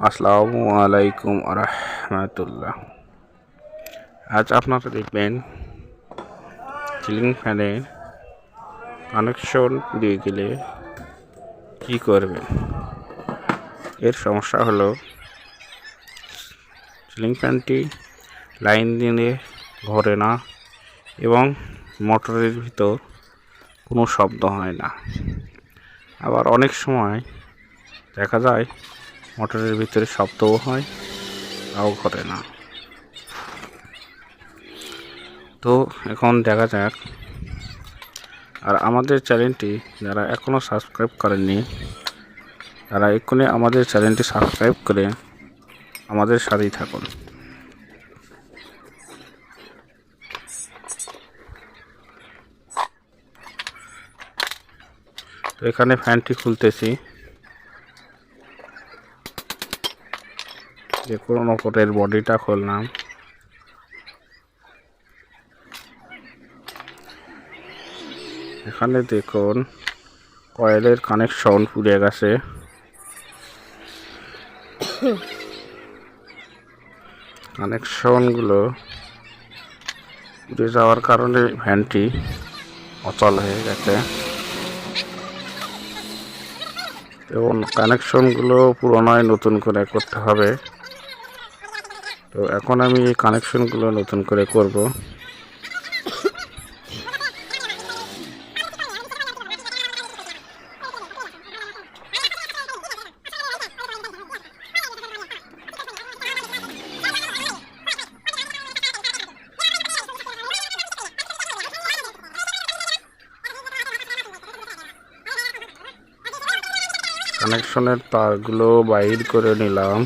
আসসালামু আলাইকুম রাহমাতুল্লাহ। আজ আপনারা দেখবেন সিলিং ফ্যানের কানেকশন দিয়ে গেলে কি করবেন। এর সমস্যা হলো সিলিং ফ্যানটি লাইন দিলে ঘোরে না এবং মোটরের ভিতর কোনো শব্দ হয় না। আবার অনেক সময় দেখা যায় মোটরের ভিতরে শব্দও হয়, তাও ঘোরে না। তো এখন দেখা যাক। আর আমাদের চ্যানেলটি যারা এখনও সাবস্ক্রাইব করেননি তারা এক্ষুনি আমাদের চ্যানেলটি সাবস্ক্রাইব করে আমাদের সাথেই থাকুন। তো এখানে ফ্যানটি খুলতেছি, যে কোনো ওপরের বডিটা খুললাম। এখানে দেখুন কয়েলের কানেকশন পুড়ে গেছে। কানেকশনগুলো পুড়ে যাওয়ার কারণে ফ্যানটি অচল হয়ে গেছে এবং কানেকশনগুলো পুরোনায় নতুন করে করতে হবে। তো এখন আমি এই কানেকশনগুলো নতুন করে করব। কানেকশনের তারগুলো বাইর করে নিলাম।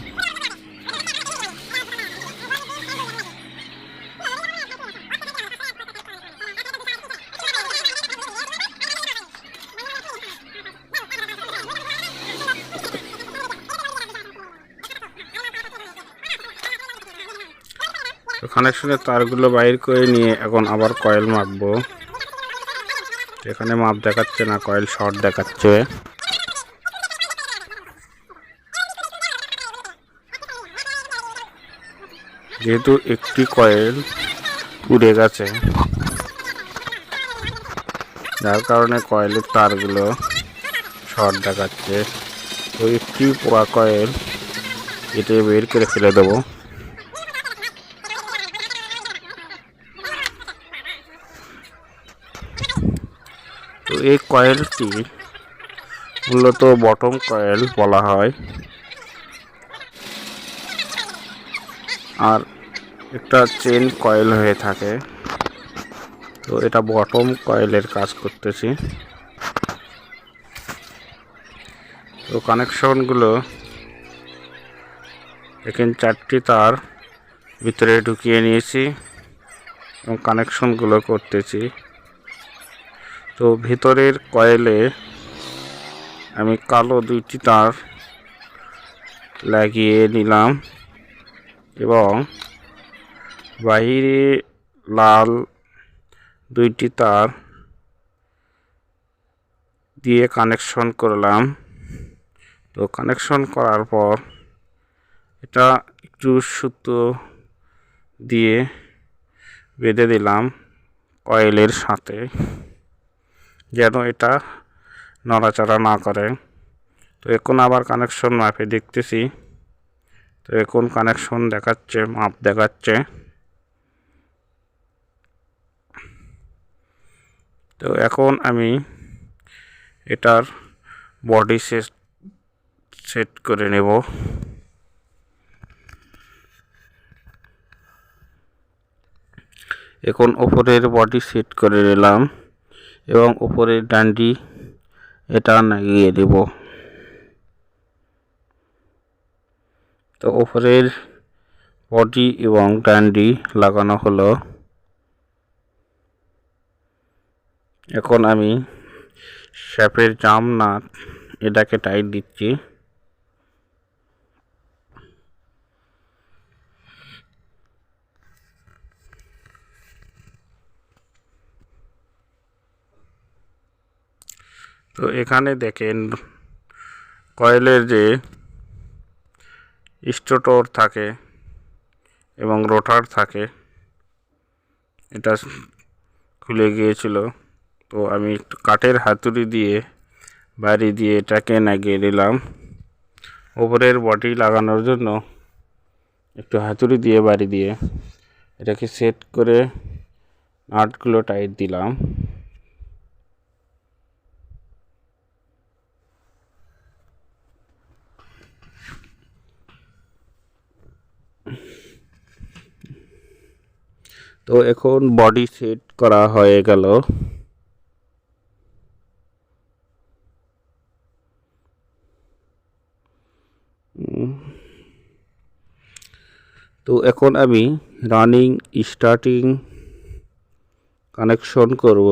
কানেকশনের তারগুলো বাইর করে নিয়ে এখন আবার কয়েল মাপবো। এখানে মাপ দেখাচ্ছে না, কয়েল শর্ট দেখাচ্ছে। যেহেতু একটি কয়েল পুড়ে গেছে, যার কারণে কয়েলের তারগুলো শর্ট দেখাচ্ছে। তো একটি পোড়া কয়েল কেটে বের করে ফেলে দেবো। তো এই কয়েলটি মূলত বটম কয়েল বলা হয়, আর একটা চেন কয়েল হয়ে থাকে। তো এটা বটম কয়েলের কাজ করতেছি। তো কানেকশনগুলো এখানে 4টি তার ভিতরে ঢুকিয়ে নিয়েছি এবং কানেকশনগুলো করতেছি। তো ভিতরের কয়েলে আমি কালো 2টি তার লাগিয়ে নিলাম এবং বাইরে লাল 2টি তার দিয়ে কানেকশন করলাম। তো কানেকশন করার পর এটা একটু সুতো দিয়ে বেঁধে দিলাম কয়েলের সাথে, যেন এটা নড়াচড়া না করে। তো এখন আবার কানেকশন মাপে দেখতেছি। তো এখন কানেকশন দেখাচ্ছে, মাপ দেখাচ্ছে। তো এখন আমি এটার বডি সেট করে নেব। এখন উপরের বডি সেট করে নিলাম এবং উপরের ডান্ডি এটা লাগিয়ে দেব। তো উপরের বডি এবং ডান্ডি লাগানো হলো। এখন আমি শ্যাপের জাম নাট এটাকে টাইট দিচ্ছি। তো এখানে দেখেন কয়েলের যে স্টেটর থাকে এবং রোটার থাকে। এটা খুলে গিয়েছিল, তো আমি একটু কাঠের হাতুড়ি দিয়ে বাড়ি দিয়ে এটাকে লাগিয়ে দিলাম। ওপরের বডি লাগানোর জন্য একটু হাতুড়ি দিয়ে বাড়ি দিয়ে এটাকে সেট করে নাটগুলো টাইট দিলাম। তো এখন বডি সেট করা হয়ে গেল। তো এখন আমি রানিং স্টার্টিং কানেকশন করব।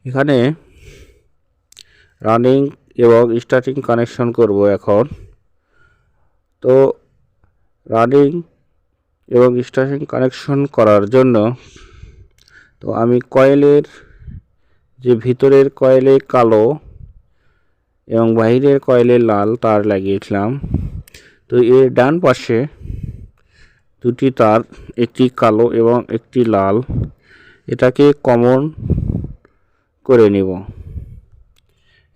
এখানে রানিং এবং স্টার্টিং কানেকশন করব এখন। তো রানিং এবং স্টার্টিং কানেকশন করার জন্য তো আমি কয়েলের যে ভিতরের কয়েলে কালো এবং বাইরের কয়েলে লাল তার লাগিয়েছিলাম। তো এর ডান পাশে দুটি তার, একটি কালো এবং একটি লাল, এটাকে কমন করে নিব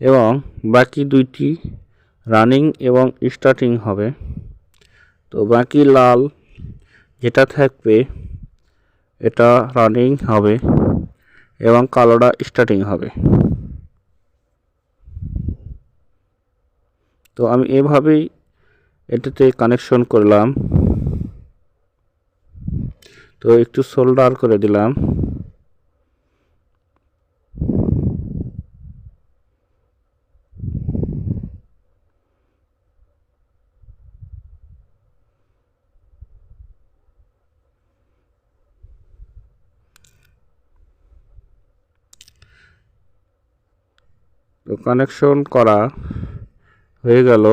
এবং বাকি দুইটি রানিং এবং স্টার্টিং হবে। তো বাকি লাল যেটা থাকবে এটা রানিং হবে এবং কালোটা স্টার্টিং হবে। তো আমি এভাবেই এটাতে কানেকশন করলাম। তো একটু সোল্ডার করে দিলাম। তো কানেকশন করা হয়ে গেল।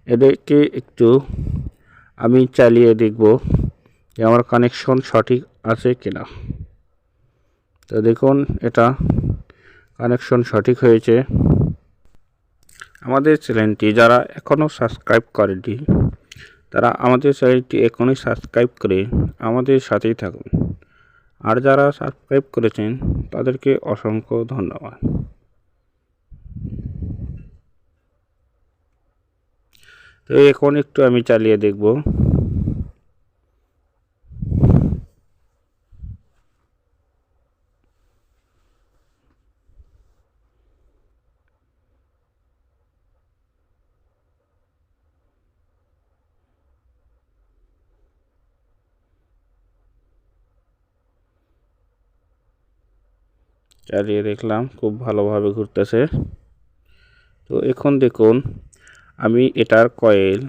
এদেরকে একটু আমি চালিয়ে দেখব যে আমার কানেকশন সঠিক আছে কিনা। তো দেখুন এটা কানেকশন সঠিক হয়েছে। আমাদের চ্যানেলটি যারা এখনও সাবস্ক্রাইব করেনি তারা আমাদের চ্যানেলটি এখনই সাবস্ক্রাইব করে আমাদের সাথেই থাকুন। আর যারা সাবস্ক্রাইব করেছেন তাদেরকে অসংখ্য ধন্যবাদ। তো এখন একটু আমি চালিয়ে দেখব। চালিয়ে দেখলাম খুব ভালোভাবে ঘুরতেছে। তো এখন দেখুন আমি এটার কয়েল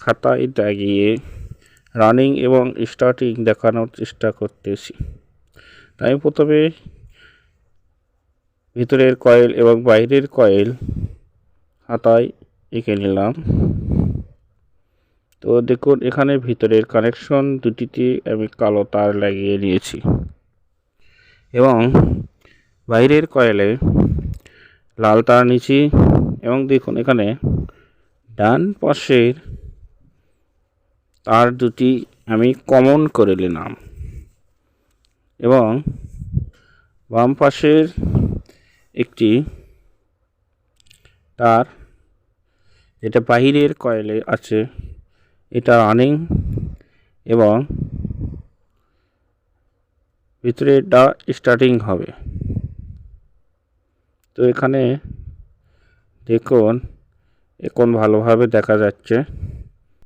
খাতায় দাগিয়ে রানিং এবং স্টার্টিং দেখানোর চেষ্টা করতেছি। তাই প্রথমে ভিতরের কয়েল এবং বাইরের কয়েল খাতায় এঁকে নিলাম। তো দেখুন এখানে ভিতরের কানেকশন দুটিতে আমি কালো তার লাগিয়ে নিয়েছি এবং বাইরের কয়েলে লাল তার নিয়েছি এবং দেখুন এখানে ডান পাশের তার দুটি আমি কমন করে নিলাম এবং বাম পাশের একটি তার যেটা বাহিরের কয়েলে আছে এটা রানিং এবং ভিতরেরটা স্টার্টিং হবে। তো এখানে দেখুন এখন ভালোভাবে দেখা যাচ্ছে।